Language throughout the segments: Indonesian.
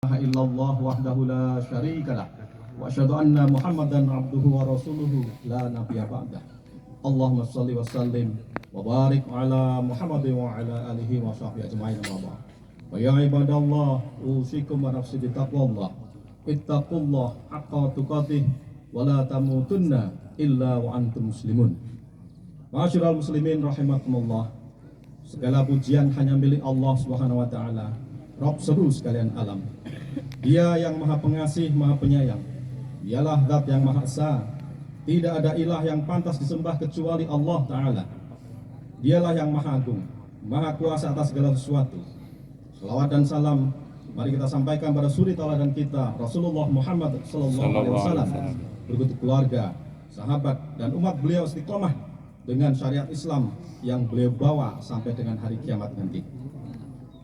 illallah wahdahu la syarikalah wa asyhadu anna Muhammadan abduhu wa rasuluhu la nabiyya ba'dah. Allahumma shalli wa sallim wa barik ala Muhammadin wa ala alihi wa sahbihi ajma'in wa ba'd. Wa ya ibadallah usikum wa nafsi bi taqwallah. Ittaqullah haqqa tuqatih wa la tamutunna illa wa antum muslimun. Ma'asyiral muslimin rahimakumullah. Segala pujian hanya milik Allah Subhanahu wa taala, Rabb seru sekalian alam. Dia yang maha pengasih, maha penyayang. Dialah zat yang maha esa. Tidak ada ilah yang pantas disembah kecuali Allah Ta'ala. Dialah yang maha agung, maha kuasa atas segala sesuatu. Salawat dan salam mari kita sampaikan pada suri tauladan kita, Rasulullah Muhammad sallallahu alaihi wasallam, berikut keluarga, sahabat dan umat beliau istiqomah dengan syariat Islam yang beliau bawa sampai dengan hari kiamat nanti.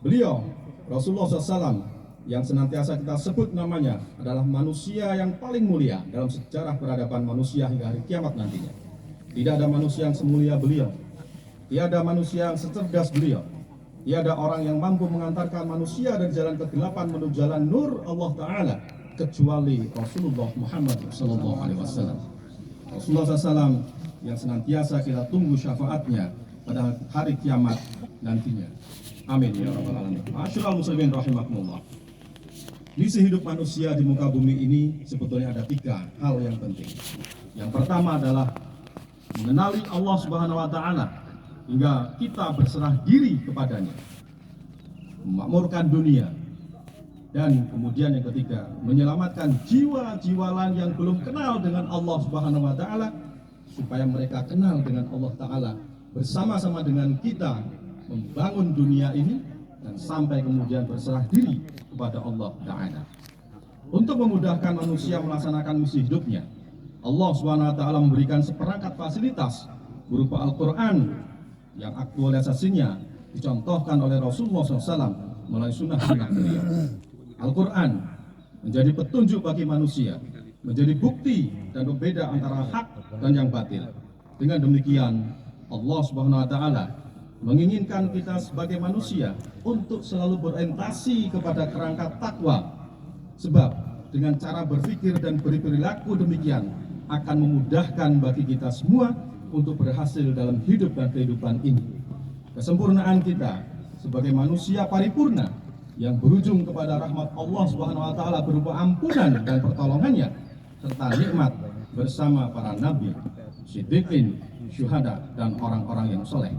Beliau Rasulullah SAW yang senantiasa kita sebut namanya adalah manusia yang paling mulia dalam sejarah peradaban manusia hingga hari kiamat nantinya. Tidak ada manusia yang semulia beliau, tiada manusia yang secerdas beliau, tiada orang yang mampu mengantarkan manusia dari jalan kegelapan menuju jalan nur Allah Ta'ala kecuali Rasulullah Muhammad SAW. Rasulullah SAW yang senantiasa kita tunggu syafaatnya pada hari kiamat nantinya. Amin ya rabbal alamin. Ma'asyiral muslimin rahimakumullah. Misi hidup manusia di muka bumi ini sebetulnya ada 3 hal yang penting. Yang pertama adalah mengenali Allah Subhanahu wa taala hingga kita berserah diri kepadanya, memakmurkan dunia, dan kemudian yang ketiga menyelamatkan jiwa-jiwa lain yang belum kenal dengan Allah Subhanahu wa taala supaya mereka kenal dengan Allah taala bersama-sama dengan kita membangun dunia ini dan sampai kemudian berserah diri kepada Allah Ta'ala. Untuk memudahkan manusia melaksanakan misi hidupnya, Allah SWT memberikan seperangkat fasilitas berupa Al-Quran yang aktualisasinya dicontohkan oleh Rasulullah SAW melalui sunnah-sunnah beliau. Al-Quran menjadi petunjuk bagi manusia, menjadi bukti dan pembeda antara hak dan yang batil. Dengan demikian, Allah Subhanahu wa taala menginginkan kita sebagai manusia untuk selalu berorientasi kepada kerangka takwa. Sebab dengan cara berpikir dan berperilaku demikian akan memudahkan bagi kita semua untuk berhasil dalam hidup dan kehidupan ini. Kesempurnaan kita sebagai manusia paripurna yang berujung kepada rahmat Allah Subhanahu wa taala berupa ampunan dan pertolongannya serta nikmat bersama para nabi, siddiqin, syuhada dan orang-orang yang soleh.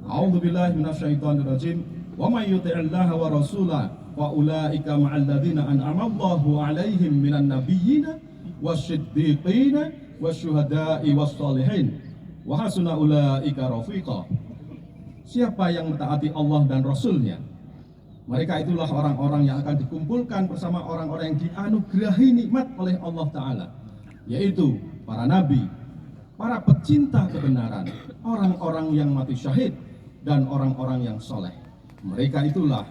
A'udzubillahi minasyaitonirrajim. Wa may yuti'illaha wa rasulahu wa ulaika ma'al ladzina an'ama Allahu 'alaihim minan nabiyyina wasyiddiqina wasyuhada'i wassalihin wa hasuna ulaika rafiqa. Siapa yang mentaati Allah dan Rasulnya, mereka itulah orang-orang yang akan dikumpulkan bersama orang-orang yang dianugerahi nikmat oleh Allah Ta'ala, yaitu para nabi, para pecinta kebenaran, orang-orang yang mati syahid, dan orang-orang yang soleh. Mereka itulah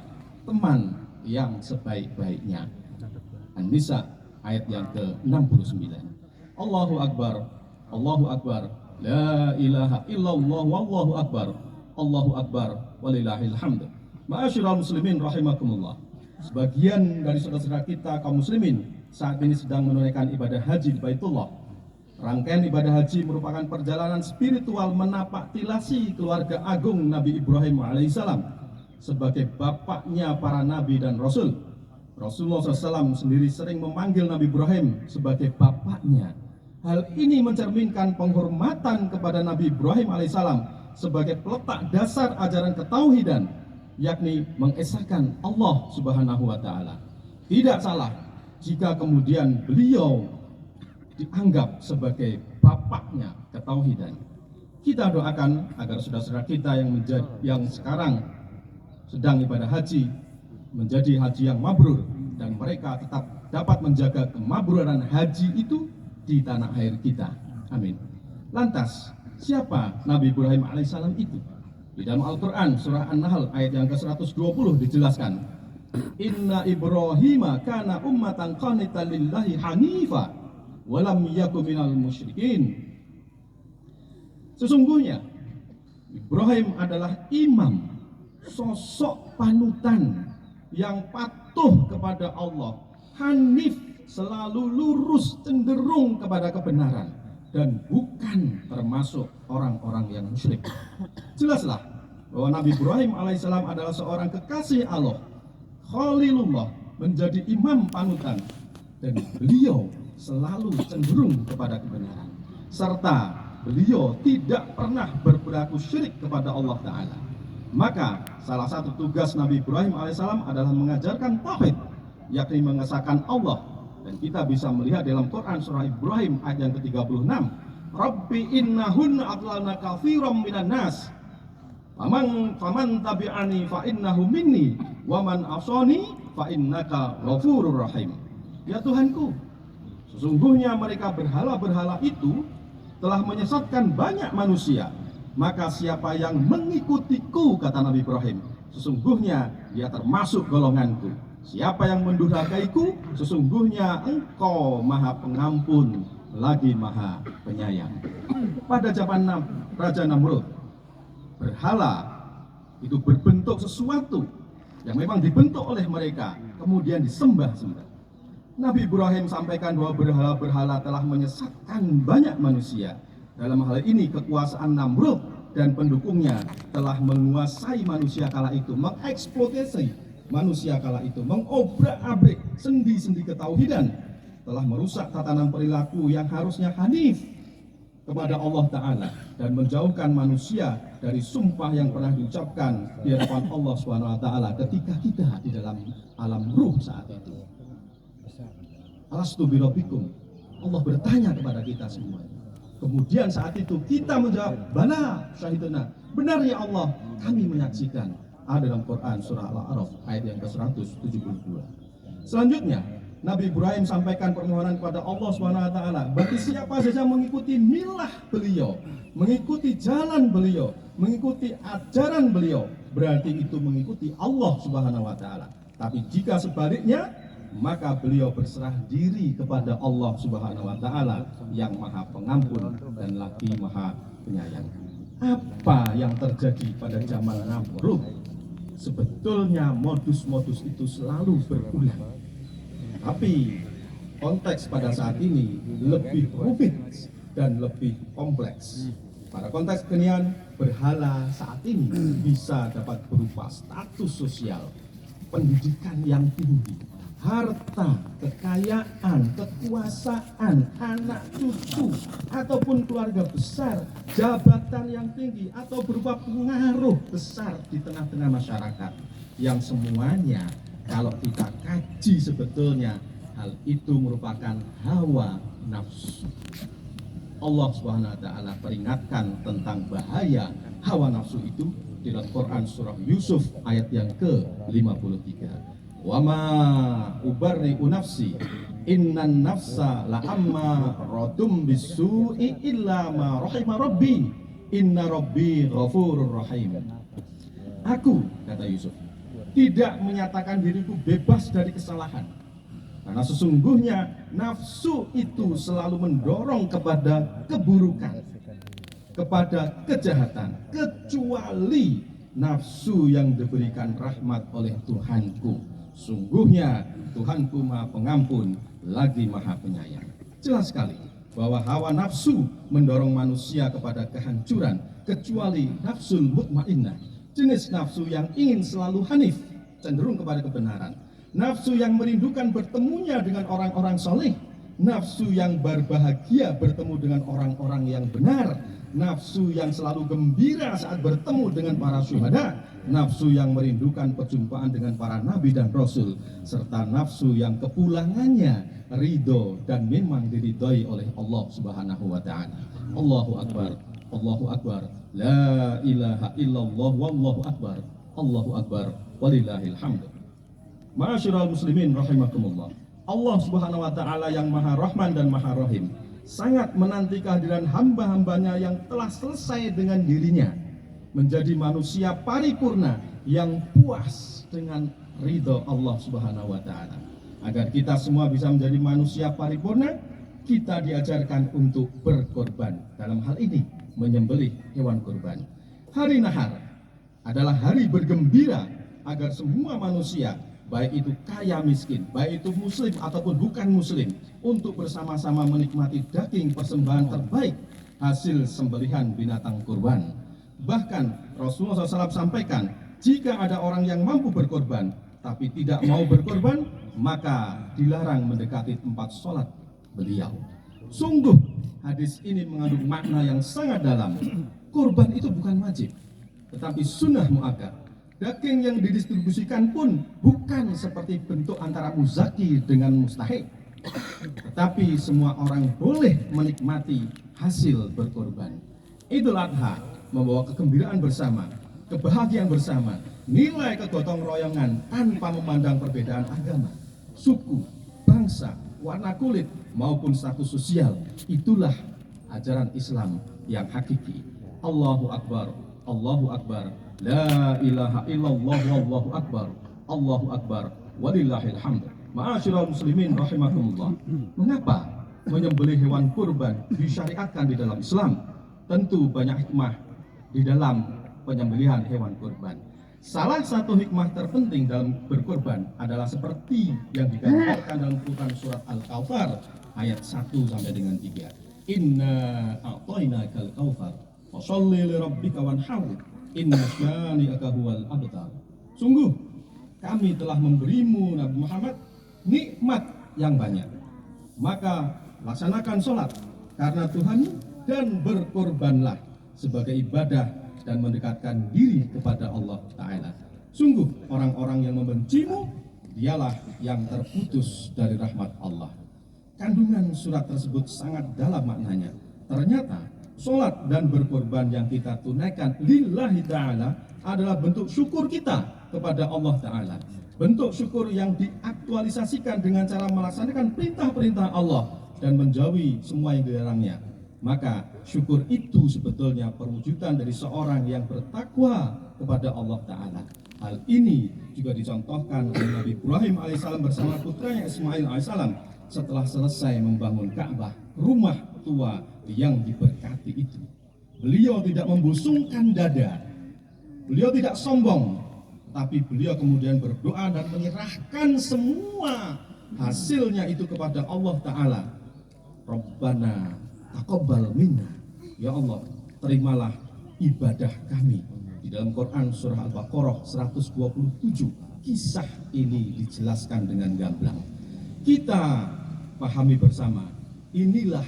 teman yang sebaik-baiknya. An-Nisa ayat yang ke-69. Allahu Akbar, Allahu Akbar, la ilaha illallah, wallahu akbar, Allahu Akbar, walillahil hamd. Ma'asyiral muslimin rahimakumullah. Sebagian dari saudara-saudara kita kaum muslimin saat ini sedang menunaikan ibadah haji di Baitullah. Rangkaian ibadah haji merupakan perjalanan spiritual menapak tilasi keluarga agung Nabi Ibrahim alaihissalam sebagai bapaknya para nabi dan rasul. Rasulullah SAW sendiri sering memanggil Nabi Ibrahim sebagai bapaknya. Hal ini mencerminkan penghormatan kepada Nabi Ibrahim alaihissalam sebagai peletak dasar ajaran ketauhidan, yakni mengesahkan Allah Subhanahu wa taala. Tidak salah jika kemudian beliau dianggap sebagai bapaknya ketauhidan. Kita doakan agar saudara-saudara kita yang sekarang sedang ibadah haji menjadi haji yang mabrur dan mereka tetap dapat menjaga kemabruran haji itu di tanah air kita. Amin. Lantas, siapa Nabi Ibrahim alaihissalam itu? Di dalam Al-Quran surah An-Nahl ayat yang ke-120 dijelaskan, Inna Ibrahima kana ummatan qanitan lillahi hanifa walam yakum minal musyrikin. Sesungguhnya Ibrahim adalah imam, sosok panutan yang patut patuh kepada Allah, hanif, selalu lurus, cenderung kepada kebenaran, dan bukan termasuk orang-orang yang musyrik. Jelaslah bahwa Nabi Ibrahim alaihissalam adalah seorang kekasih Allah, Khalilullah, menjadi imam panutan, dan beliau selalu cenderung kepada kebenaran, serta beliau tidak pernah berperilaku syirik kepada Allah Ta'ala. Maka salah satu tugas Nabi Ibrahim alaihissalam adalah mengajarkan tauhid, yakni mengesahkan Allah. Dan kita bisa melihat dalam Quran surah Ibrahim ayat yang ke-36, Rabbi innahunna adlalna katsiran minan nas faman tabi'ani fa innahu minni wa man asani fa innaka ghafurur rahim. Ya Tuhanku, sesungguhnya mereka berhala-berhala itu telah menyesatkan banyak manusia. Maka siapa yang mengikutiku, kata Nabi Ibrahim, sesungguhnya dia termasuk golonganku. Siapa yang mendurhakaiku, sesungguhnya engkau maha pengampun lagi maha penyayang. Pada zaman Raja Namrud, berhala itu berbentuk sesuatu yang memang dibentuk oleh mereka, kemudian disembah-sembah. Nabi Ibrahim sampaikan bahwa berhala-berhala telah menyesatkan banyak manusia. Dalam hal ini kekuasaan Namrud dan pendukungnya telah menguasai manusia kala itu, mengeksploitasi manusia kala itu, mengobrak-abrik sendi-sendi ketauhidan, telah merusak tatanan perilaku yang harusnya hanif kepada Allah Ta'ala dan menjauhkan manusia dari sumpah yang pernah diucapkan di hadapan Allah SWT ketika kita di dalam alam ruh saat itu. Alastu birabbikum, Allah bertanya kepada kita semua. Kemudian saat itu kita menjawab, bala syahiduna, benar ya Allah, kami menyaksikan. Ada dalam Quran surah Al-A'raf ayat yang ke-172. Selanjutnya Nabi Ibrahim sampaikan permohonan kepada Allah SWT. Bagi siapa saja mengikuti milah beliau, mengikuti jalan beliau, mengikuti ajaran beliau, berarti itu mengikuti Allah SWT. Tapi jika sebaliknya, maka beliau berserah diri kepada Allah SWT yang maha pengampun dan lagi maha penyayang. Apa yang terjadi pada zaman Namrud? Sebetulnya modus-modus itu selalu berulang. Tapi konteks pada saat ini lebih rumit dan lebih kompleks. Pada konteks kekinian, berhala saat ini bisa dapat berupa status sosial, pendidikan yang tinggi, harta, kekayaan, kekuasaan, anak cucu, ataupun keluarga besar, jabatan yang tinggi, atau berupa pengaruh besar di tengah-tengah masyarakat. Yang semuanya kalau kita kaji sebetulnya hal itu merupakan hawa nafsu. Allah SWT peringatkan tentang bahaya hawa nafsu itu di dalam Quran surah Yusuf ayat yang ke-53. Wa ma ubarri'u nafsi innan nafsa la'ammaratun bisu'i illa ma rahima rabbi inna rabbi ghafurur rahim. Aku, kata Yusuf, tidak menyatakan diriku bebas dari kesalahan, karena sesungguhnya nafsu itu selalu mendorong kepada keburukan, kepada kejahatan, kecuali nafsu yang diberikan rahmat oleh Tuhanku. Sungguhnya Tuhanku maha pengampun lagi maha penyayang. Jelas sekali bahwa hawa nafsu mendorong manusia kepada kehancuran, kecuali nafsul mutmainnah, jenis nafsu yang ingin selalu hanif, cenderung kepada kebenaran, nafsu yang merindukan bertemunya dengan orang-orang soleh, nafsu yang berbahagia bertemu dengan orang-orang yang benar, nafsu yang selalu gembira saat bertemu dengan para syuhada, nafsu yang merindukan perjumpaan dengan para nabi dan rasul, serta nafsu yang kepulangannya ridho dan memang diridhoi oleh Allah Subhanahu wa Ta'ala. Allahu Akbar, Allahu Akbar, la ilaha illallah, wallahu akbar, Allahu Akbar, walillahil hamd. Ma'asyiral muslimin rahimakumullah. Allah Subhanahu wa Ta'ala yang Maha Rahman dan Maha Rahim sangat menanti kehadiran hamba-hambanya yang telah selesai dengan dirinya, menjadi manusia paripurna yang puas dengan ridho Allah Subhanahu wa Ta'ala. Agar kita semua bisa menjadi manusia paripurna, kita diajarkan untuk berkorban. Dalam hal ini menyembelih hewan kurban. Hari Nahar adalah hari bergembira agar semua manusia baik itu kaya miskin, baik itu muslim ataupun bukan muslim, untuk bersama-sama menikmati daging persembahan terbaik hasil sembelihan binatang kurban. Bahkan Rasulullah SAW sampaikan, jika ada orang yang mampu berkorban tapi tidak mau berkorban, maka dilarang mendekati tempat sholat beliau. Sungguh hadis ini mengandung makna yang sangat dalam. Kurban itu bukan wajib, tetapi sunnah muakkad. Daging yang didistribusikan pun bukan seperti bentuk antara muzaki dengan mustahik, tetapi semua orang boleh menikmati hasil berkorban. Idul Adha membawa kegembiraan bersama, kebahagiaan bersama, nilai kegotong royongan tanpa memandang perbedaan agama, suku, bangsa, warna kulit maupun status sosial. Itulah ajaran Islam yang hakiki. Allahu Akbar, Allahu Akbar, la ilaha illallah, wallahu akbar, Allahu akbar, walillahil hamd. Ma'asyiral muslimin rahimakumullah. Mengapa menyembelih hewan kurban disyariatkan di dalam Islam? Tentu banyak hikmah di dalam penyembelihan hewan kurban. Salah satu hikmah terpenting dalam berkurban adalah seperti yang digambarkan dalam Quran surat Al-Kautsar ayat 1 sampai dengan 3. Inna a'tainakal kautsar fasholli lirabbika wanhar inna syani'aka huwal abtar. Sungguh kami telah memberimu Nabi Muhammad nikmat yang banyak, maka laksanakan sholat karena Tuhanmu dan berkorbanlah sebagai ibadah dan mendekatkan diri kepada Allah Ta'ala. Sungguh orang-orang yang membencimu dialah yang terputus dari rahmat Allah. Kandungan surat tersebut sangat dalam maknanya. Ternyata sholat dan berkorban yang kita tunaikan lillahi ta'ala adalah bentuk syukur kita kepada Allah Ta'ala. Bentuk syukur yang diaktualisasikan dengan cara melaksanakan perintah-perintah Allah dan menjauhi semua yang dilarangnya. Maka syukur itu sebetulnya perwujudan dari seorang yang bertakwa kepada Allah Ta'ala. Hal ini juga dicontohkan oleh Nabi Ibrahim alaihissalam bersama putranya Ismail alaihissalam setelah selesai membangun Ka'bah, rumah tua yang diberkati itu. Beliau tidak membusungkan dada, beliau tidak sombong, tapi beliau kemudian berdoa dan menyerahkan semua hasilnya itu kepada Allah Ta'ala. Rabbana taqabbal minna, ya Allah terimalah ibadah kami. Di dalam Quran surah Al-Baqarah 127 kisah ini dijelaskan dengan gamblang. Kita pahami bersama, inilah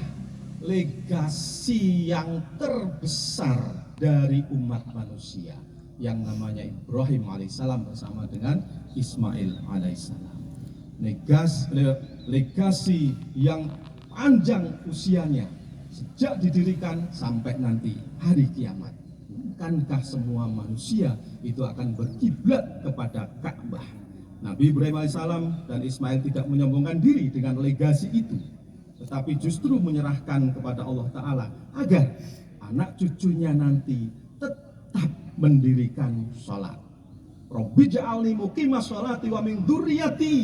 legasi yang terbesar dari umat manusia yang namanya Ibrahim alaihissalam bersama dengan Ismail alaihissalam. Legasi yang panjang usianya sejak didirikan sampai nanti hari kiamat. Bukankah semua manusia itu akan berkiblat kepada Ka'bah? Nabi Ibrahim alaihissalam dan Ismail tidak menyombongkan diri dengan legasi itu, tetapi justru menyerahkan kepada Allah Ta'ala agar anak cucunya nanti tetap mendirikan sholat. Rabbi ja'alni muqimas sholati wa min dzurriyyati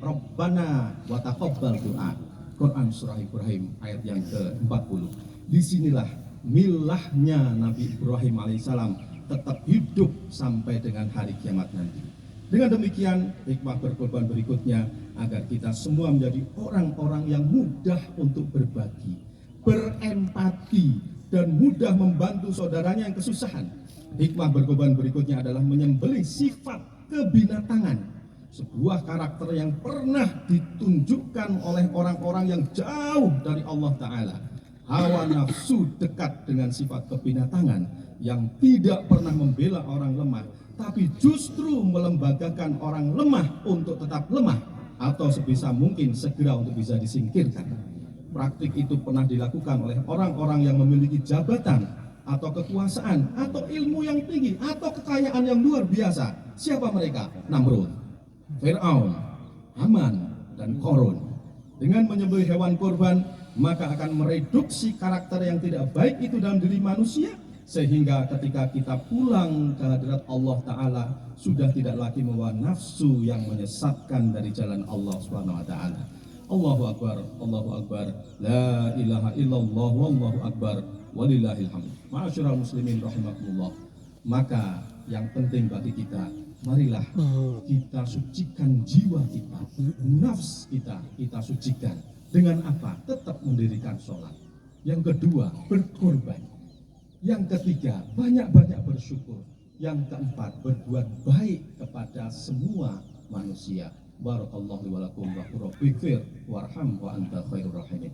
Rabbana wa taqabbal du'a. Quran surah Ibrahim ayat yang ke-40. Disinilah milahnya Nabi Ibrahim alaihissalam tetap hidup sampai dengan hari kiamat nanti. Dengan demikian, hikmah berkorban berikutnya agar kita semua menjadi orang-orang yang mudah untuk berbagi, berempati, dan mudah membantu saudaranya yang kesusahan. Hikmah berkorban berikutnya adalah menyembelih sifat kebinatangan, sebuah karakter yang pernah ditunjukkan oleh orang-orang yang jauh dari Allah Ta'ala. Hawa nafsu dekat dengan sifat kebinatangan yang tidak pernah membela orang lemah, tapi justru melembagakan orang lemah untuk tetap lemah atau sebisa mungkin segera untuk bisa disingkirkan. Praktik itu pernah dilakukan oleh orang-orang yang memiliki jabatan atau kekuasaan atau ilmu yang tinggi atau kekayaan yang luar biasa. Siapa mereka? Namrud, Fir'aun, Haman, dan Qarun. Dengan menyembelih hewan kurban, maka akan mereduksi karakter yang tidak baik itu dalam diri manusia, sehingga ketika kita pulang ke hadirat Allah Ta'ala sudah tidak lagi membawa nafsu yang menyesatkan dari jalan Allah Subhanahu Wa Ta'ala. Allahu Akbar, Allahu Akbar, la ilaha illallah, wallahu akbar, walillahil hamd. Ma'asyiral muslimin rahimakumullah. Maka yang penting bagi kita marilah kita sucikan jiwa kita, nafs kita sucikan. Dengan apa? Tetap mendirikan sholat. Yang kedua, berkorban. Yang ketiga, banyak-banyak bersyukur. Yang keempat, berbuat baik kepada semua manusia. Barakallahu wa lakum wa qurra warham wa anta khairur rahimin.